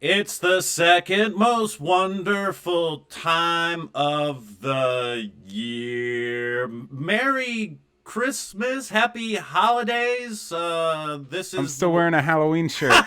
It's the second most wonderful time of the year. Merry Christmas, happy holidays. This I'm is still wearing a Halloween shirt.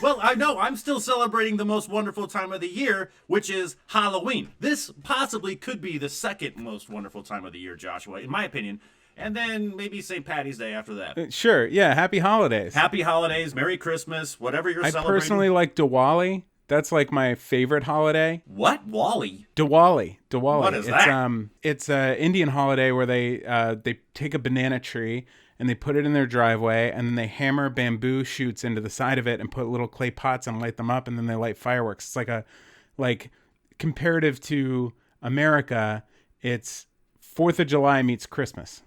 well, I know I'm still celebrating the most wonderful time of the year, which is Halloween. This possibly could be the second most wonderful time of the year, Joshua, in my opinion. And then maybe St. Patty's Day after that. Sure, yeah, happy holidays. Happy holidays, Merry Christmas, whatever you're I celebrating. personally like Diwali. That's like my favorite holiday. What? Wally? Diwali. What is that? It's a Indian holiday where they take a banana tree and they put it in their driveway, and then they hammer bamboo shoots into the side of it and put little clay pots and light them up, and then they light fireworks. It's like comparative to America, it's 4th of July meets Christmas.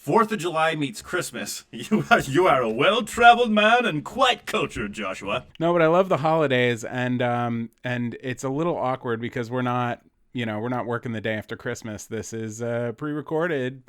4th of July meets Christmas. You are a well-traveled man and quite cultured, Joshua. No, but I love the holidays, and it's a little awkward because we're not working the day after Christmas. This is a pre-recorded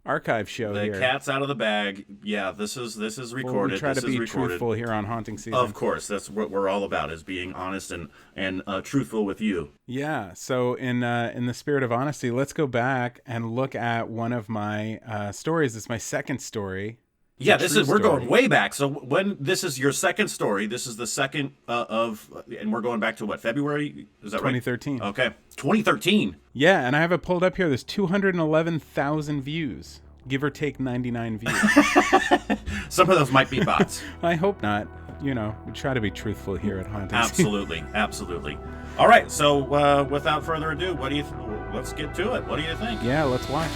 archive show The here. cat's out of the bag. Yeah, this is recorded. Well, we try this to be is recorded. truthful here on Haunting Season. Of course, that's what we're all about, is being honest and truthful with you. Yeah. So in the spirit of honesty, let's go back and look at one of my stories. It's my second story. Yeah, we're going way back. So when this is your second story, this is the second and we're going back to what, February? Is that 2013. Right? Okay, 2013. Yeah, and I have it pulled up here. There's 211,000 views, give or take 99 views. Some of those might be bots. I hope not. We try to be truthful here at Haunting. Absolutely, absolutely. All right, so without further ado, let's get to it. What do you think? Yeah, let's watch.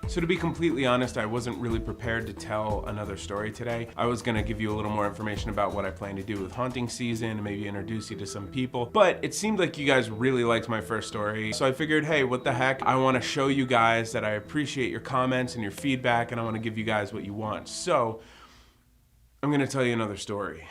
So to be completely honest, I wasn't really prepared to tell another story today. I was gonna give you a little more information about what I plan to do with haunting season and maybe introduce you to some people, but it seemed like you guys really liked my first story. So I figured, hey, what the heck? I wanna show you guys that I appreciate your comments and your feedback, and I wanna give you guys what you want. So I'm gonna tell you another story.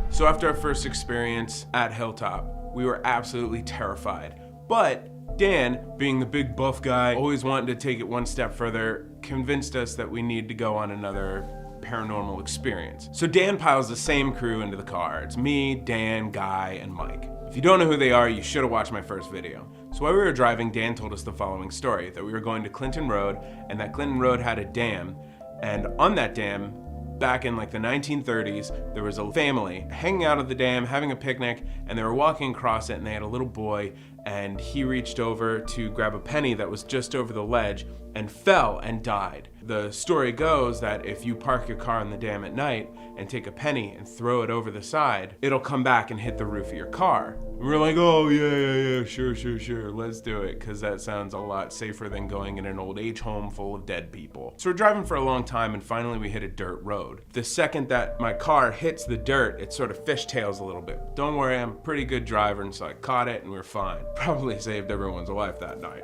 So after our first experience at Hilltop, we were absolutely terrified, but Dan, being the big buff guy, always wanting to take it one step further, convinced us that we need to go on another paranormal experience. So Dan piles the same crew into the car. It's me, Dan, Guy, and Mike. If you don't know who they are, you should have watched my first video. So while we were driving, Dan told us the following story, that we were going to Clinton Road, and that Clinton Road had a dam, and on that dam, back in like the 1930s, there was a family hanging out at the dam, having a picnic, and they were walking across it, and they had a little boy, and he reached over to grab a penny that was just over the ledge and fell and died. The story goes that if you park your car on the dam at night and take a penny and throw it over the side, it'll come back and hit the roof of your car. And we're like, oh yeah, sure, let's do it, because that sounds a lot safer than going in an old age home full of dead people. So we're driving for a long time, and finally we hit a dirt road. The second that my car hits the dirt, it sort of fishtails a little bit. Don't worry, I'm a pretty good driver, and so I caught it and we were fine. Probably saved everyone's life that night.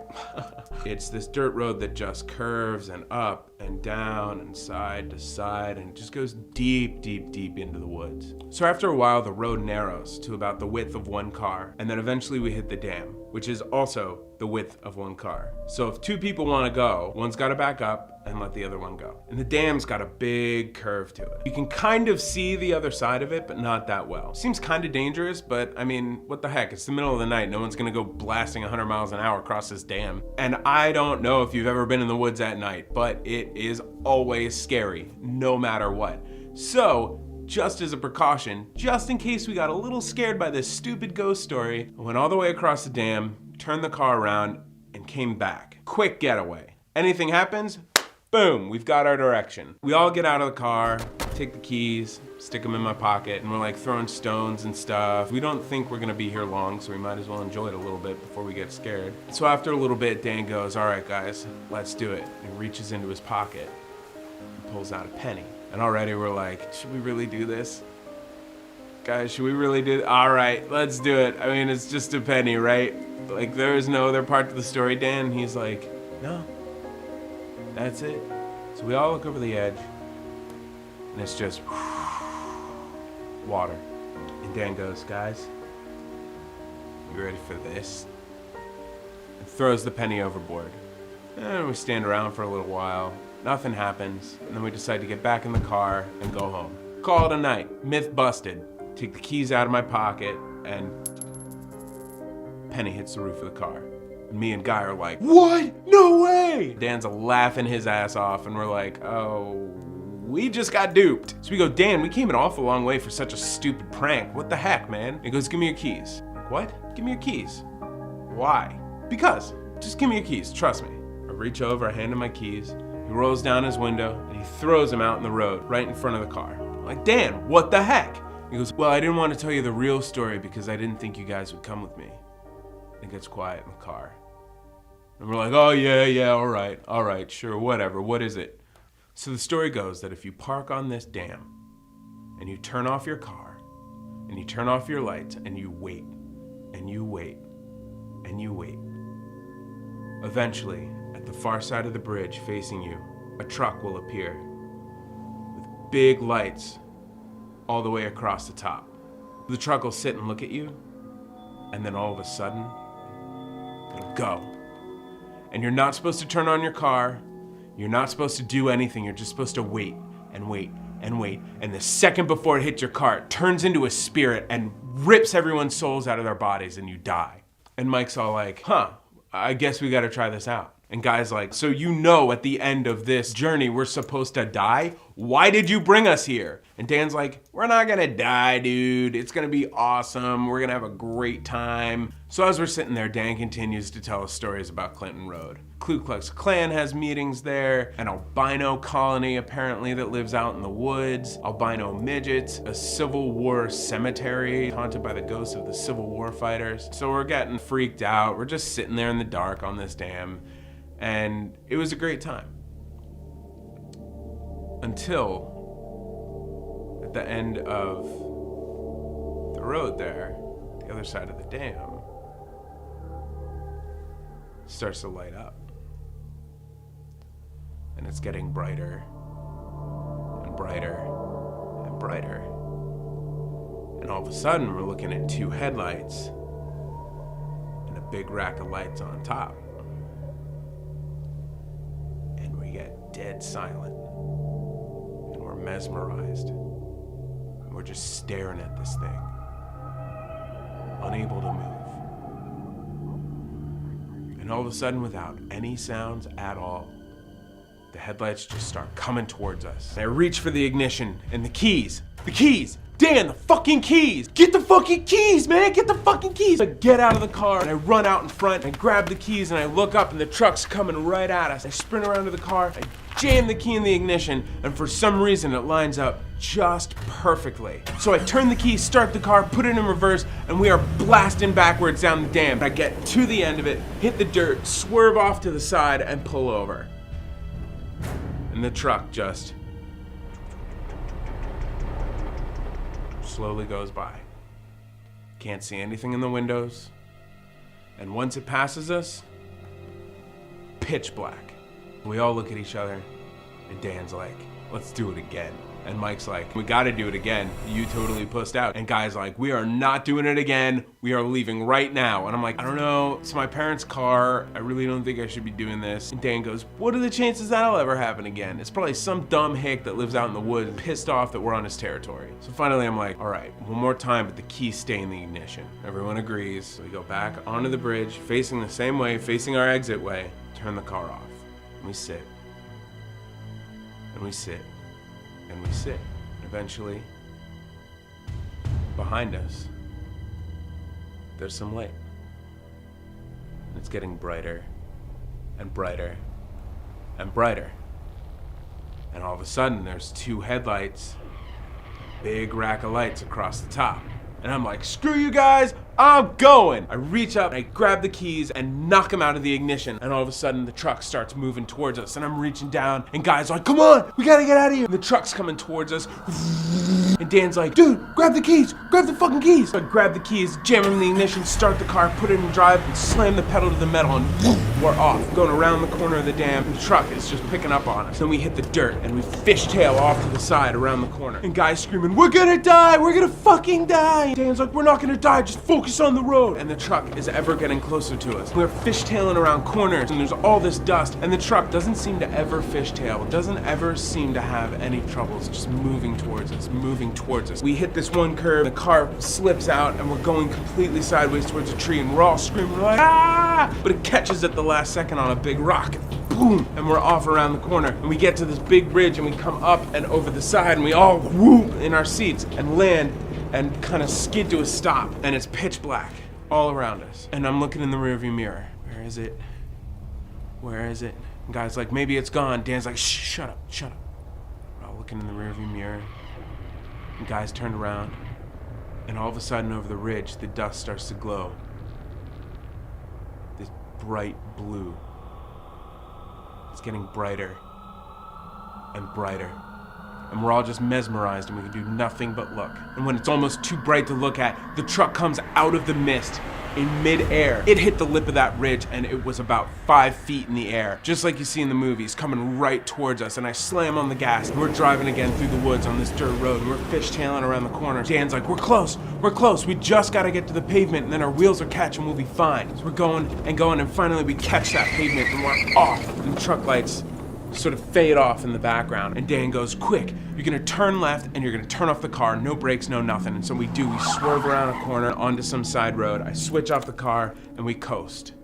It's this dirt road that just curves and up and down and side to side, and it just goes deep into the woods. So after a while, the road narrows to about the width of one car, and then eventually we hit the dam, which is also the width of one car. So if two people want to go, one's got to back up and let the other one go. And the dam's got a big curve to it. You can kind of see the other side of it, but not that well. Seems kind of dangerous, but I mean, what the heck? It's the middle of the night. No one's gonna go blasting 100 miles an hour across this dam. And I don't know if you've ever been in the woods at night, but it is always scary, no matter what. So, just as a precaution, just in case we got a little scared by this stupid ghost story, I went all the way across the dam, turned the car around, and came back. Quick getaway. Anything happens, boom, we've got our direction. We all get out of the car, take the keys, stick them in my pocket, and we're like throwing stones and stuff. We don't think we're gonna be here long, so we might as well enjoy it a little bit before we get scared. So after a little bit, Dan goes, all right guys, let's do it. And reaches into his pocket and pulls out a penny. And already we're like, should we really do this? Guys, should we really do it? All right, let's do it. I mean, it's just a penny, right? Like, there is no other part to the story, Dan. He's like, no, that's it. So we all look over the edge, and it's just water. And Dan goes, guys, you ready for this? And throws the penny overboard. And we stand around for a little while. Nothing happens. And then we decide to get back in the car and go home. Call it a night. Myth busted. Take the keys out of my pocket, and penny hits the roof of the car. Me and Guy are like, what? No way! Dan's laughing his ass off, and we're like, oh, we just got duped. So we go, Dan, we came an awful long way for such a stupid prank. What the heck, man? He goes, give me your keys. I'm like, what? Give me your keys. Why? Because. Just give me your keys, trust me. I reach over, I hand him my keys. He rolls down his window, and he throws them out in the road, right in front of the car. I'm like, Dan, what the heck? He goes, well, I didn't want to tell you the real story because I didn't think you guys would come with me. It gets quiet in the car. And we're like, oh, yeah, all right, sure, whatever, what is it? So the story goes that if you park on this dam, and you turn off your car, and you turn off your lights, and you wait, and you wait, and you wait, eventually, at the far side of the bridge facing you, a truck will appear with big lights all the way across the top. The truck will sit and look at you, and then all of a sudden, it'll go. And you're not supposed to turn on your car. You're not supposed to do anything. You're just supposed to wait and wait and wait. And the second before it hits your car, it turns into a spirit and rips everyone's souls out of their bodies, and you die. And Mike's all like, I guess we gotta try this out. And Guy's like, so you know at the end of this journey we're supposed to die? Why did you bring us here? And Dan's like, we're not gonna die, dude. It's gonna be awesome. We're gonna have a great time. So as we're sitting there, Dan continues to tell us stories about Clinton Road. Ku Klux Klan has meetings there, an albino colony apparently that lives out in the woods, albino midgets, a Civil War cemetery haunted by the ghosts of the Civil War fighters. So we're getting freaked out. We're just sitting there in the dark on this dam. And it was a great time. Until at the end of the road there, the other side of the dam, starts to light up. And it's getting brighter and brighter and brighter. And all of a sudden, we're looking at two headlights and a big rack of lights on top. Dead silent, and we're mesmerized, and we're just staring at this thing, unable to move. And all of a sudden, without any sounds at all, the headlights just start coming towards us. And I reach for the ignition and the keys, Dan, the fucking keys! Get the fucking keys, man! Get the fucking keys! I get out of the car and I run out in front. I grab the keys and I look up and the truck's coming right at us. I sprint around to the car, I jam the key in the ignition, and for some reason it lines up just perfectly. So I turn the key, start the car, put it in reverse, and we are blasting backwards down the dam. I get to the end of it, hit the dirt, swerve off to the side, and pull over. And the truck just slowly goes by. Can't see anything in the windows. And once it passes us, pitch black. We all look at each other, and Dan's like, let's do it again. And Mike's like, we gotta do it again. You totally pussed out. And Guy's like, we are not doing it again. We are leaving right now. And I'm like, I don't know. It's my parents' car. I really don't think I should be doing this. And Dan goes, what are the chances that'll ever happen again? It's probably some dumb hick that lives out in the woods, pissed off that we're on his territory. So finally I'm like, all right, one more time, but the keys stay in the ignition. Everyone agrees. So we go back onto the bridge, facing the same way, facing our exit way, turn the car off. And we sit. And we sit. And we sit. Eventually, behind us, there's some light. And it's getting brighter and brighter and brighter. And all of a sudden, there's two headlights, big rack of lights across the top. And I'm like, screw you guys, I'm going. I reach up, I grab the keys and knock them out of the ignition. And all of a sudden the truck starts moving towards us and I'm reaching down and Guy's like, come on, we gotta get out of here. And the truck's coming towards us. And Dan's like, dude, grab the keys, grab the fucking keys. So I grab the keys, jam them in the ignition, start the car, put it in drive, and slam the pedal to the metal, and whoop, we're off. Going around the corner of the dam, and the truck is just picking up on us. Then we hit the dirt, and we fishtail off to the side around the corner. And guys screaming, we're gonna die, we're gonna fucking die. Dan's like, we're not gonna die, just focus on the road. And the truck is ever getting closer to us. We're fishtailing around corners, and there's all this dust, and the truck doesn't seem to ever fishtail, doesn't ever seem to have any troubles, just moving towards us, moving towards us. We hit this one curve, the car slips out, and we're going completely sideways towards a tree, and we're all screaming like, ah! But it catches at the last second on a big rock. Boom! And we're off around the corner, and we get to this big bridge, and we come up and over the side, and we all whoop in our seats and land and kind of skid to a stop, and it's pitch black all around us. And I'm looking in the rearview mirror. Where is it? Where is it? And guy's like, maybe it's gone. Dan's like, shh, shut up, shut up. We're all looking in the rearview mirror. And guys turned around, and all of a sudden over the ridge, the dust starts to glow. This bright blue. It's getting brighter and brighter. And we're all just mesmerized, and we can do nothing but look. And when it's almost too bright to look at, the truck comes out of the mist in midair. It hit the lip of that ridge, and it was about 5 feet in the air, just like you see in the movies, coming right towards us. And I slam on the gas, and we're driving again through the woods on this dirt road, and we're fishtailing around the corner. Dan's like, we're close, we just gotta get to the pavement, and then our wheels will catch, and we'll be fine. So we're going, and finally we catch that pavement, and we're off. And the truck lights sort of fade off in the background, and Dan goes, quick, you're gonna turn left and you're gonna turn off the car, no brakes, no nothing. And so we do, we swerve around a corner onto some side road, I switch off the car, and we coast.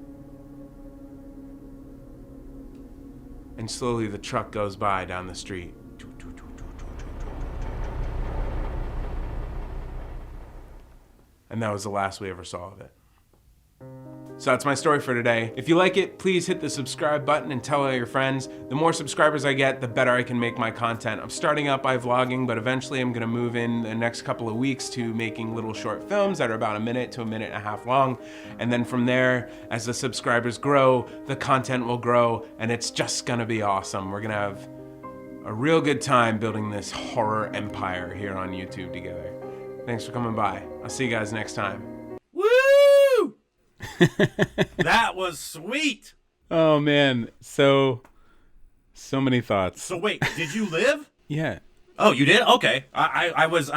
And slowly the truck goes by down the street. And that was the last we ever saw of it. So that's my story for today. If you like it, please hit the subscribe button and tell all your friends. The more subscribers I get, the better I can make my content. I'm starting out by vlogging, but eventually I'm gonna move in the next couple of weeks to making little short films that are about 1 minute to 1.5 minutes long. And then from there, as the subscribers grow, the content will grow, and it's just gonna be awesome. We're gonna have a real good time building this horror empire here on YouTube together. Thanks for coming by. I'll see you guys next time. Woo! That was sweet. Oh man, so many thoughts. So wait, did you live? Yeah. Oh, you did? Okay. I was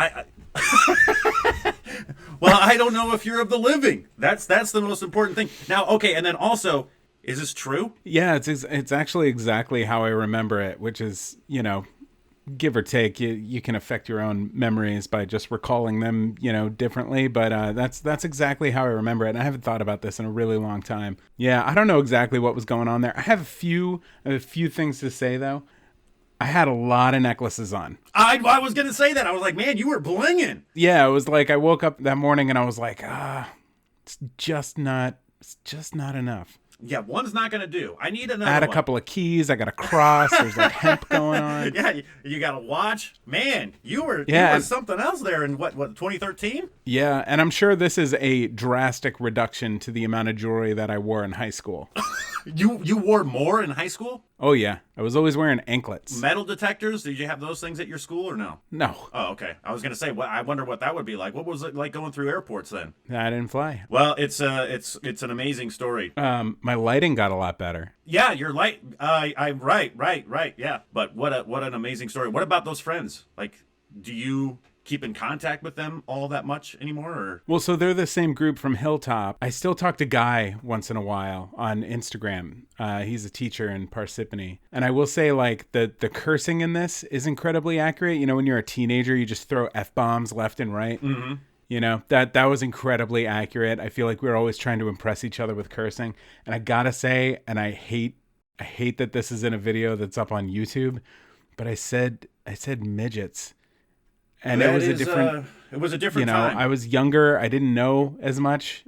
well, I don't know if you're of the living. That's the most important thing. Now, okay, and then also, is this true? Yeah, it's actually exactly how I remember it, which is, you know, give or take, you can affect your own memories by just recalling them, you know, differently. But that's exactly how I remember it. And I haven't thought about this in a really long time. Yeah, I don't know exactly what was going on there. I have a few things to say though. I had a lot of necklaces on. I was gonna say that. I was like, man, you were blinging. Yeah, it was like I woke up that morning and I was like, it's just not enough. Yeah, one's not gonna do. I need another. I had a one. couple of keys. I got a cross. There's like hemp going on. Yeah, you got a watch. Man, you were something else there in what 2013? Yeah, and I'm sure this is a drastic reduction to the amount of jewelry that I wore in high school. You wore more in high school? Oh yeah, I was always wearing anklets. Metal detectors? Did you have those things at your school or no? No. Oh, okay. I was gonna say, I wonder what that would be like. What was it like going through airports then? I didn't fly. Well, it's an amazing story. My lighting got a lot better. Yeah, your light. Right. Yeah, but what an amazing story. What about those friends? Like, do you keep in contact with them all that much anymore? Or? Well, so they're the same group from Hilltop. I still talk to Guy once in a while on Instagram. He's a teacher in Parsippany. And I will say, like, the cursing in this is incredibly accurate. You know, when you're a teenager, you just throw F-bombs left and right. Mm-hmm. You know, that was incredibly accurate. I feel like we were always trying to impress each other with cursing. And I gotta say, and I hate that this is in a video that's up on YouTube, but I said midgets. And it was a different time. I was younger. I didn't know as much.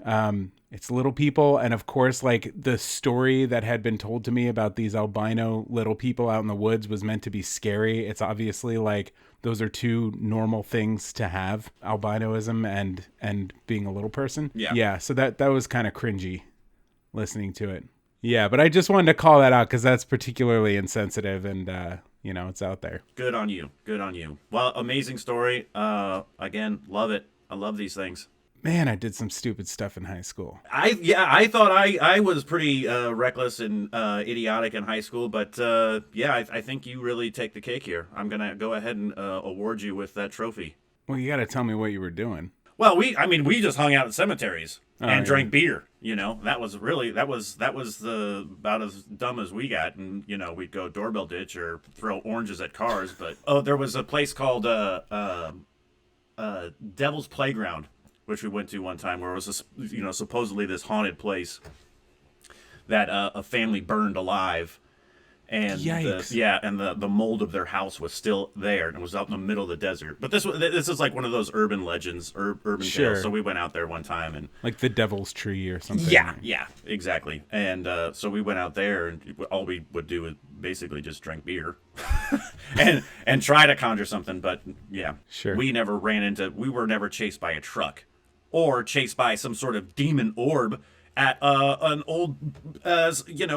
It's little people. And of course, like the story that had been told to me about these albino little people out in the woods was meant to be scary. It's obviously like those are two normal things to have, albinoism and being a little person. Yeah. Yeah. So that was kind of cringy listening to it. Yeah. But I just wanted to call that out because that's particularly insensitive. And you know, it's out there. Good on you. Good on you. Well, amazing story. Again, love it. I love these things. Man, I did some stupid stuff in high school. I thought I was pretty reckless and idiotic in high school, but I think you really take the cake here. I'm gonna go ahead and award you with that trophy. Well, you got to tell me what you were doing. Well, we just hung out at cemeteries and drank beer. You know, that was the about as dumb as we got, and you know, we'd go doorbell ditch or throw oranges at cars. But there was a place called Devil's Playground, which we went to one time, where it was supposedly this haunted place that a family burned alive, and the mold of their house was still there, and it was out in the middle of the desert. But this is like one of those urban legends, urban tales. So we went out there one time, and like the Devil's Tree or something. Yeah, exactly. And so we went out there, and all we would do was basically just drink beer and try to conjure something. But yeah, sure. We were never chased by a truck or chased by some sort of demon orb at an old,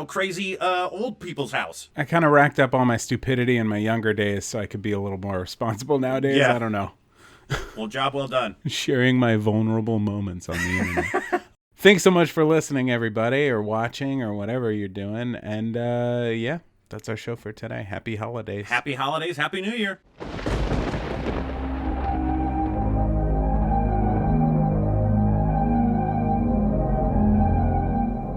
crazy old people's house. I kind of racked up all my stupidity in my younger days so I could be a little more responsible nowadays. Yeah. I don't know. Well, job well done. Sharing my vulnerable moments on the internet. Thanks so much for listening, everybody, or watching, or whatever you're doing. And that's our show for today. Happy holidays. Happy holidays. Happy New Year.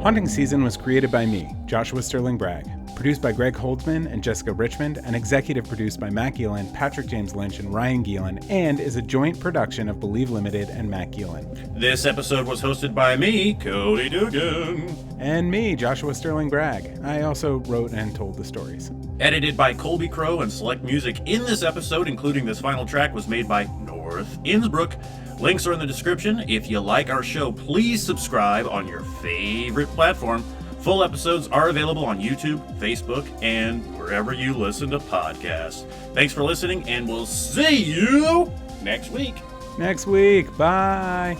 Haunting Season was created by me, Joshua Sterling Bragg, produced by Greg Holdsman and Jessica Richmond, and executive produced by Matt Gielen, Patrick James Lynch, and Ryan Gielen, and is a joint production of Believe Limited and Matt Gielen. This episode was hosted by me, Cody Dugan. And me, Joshua Sterling Bragg. I also wrote and told the stories. Edited by Colby Crow, and select music in this episode, including this final track, was made by North Innsbruck. Links are in the description. If you like our show, please subscribe on your favorite platform. Full episodes are available on YouTube, Facebook, and wherever you listen to podcasts. Thanks for listening, and we'll see you next week. Next week. Bye.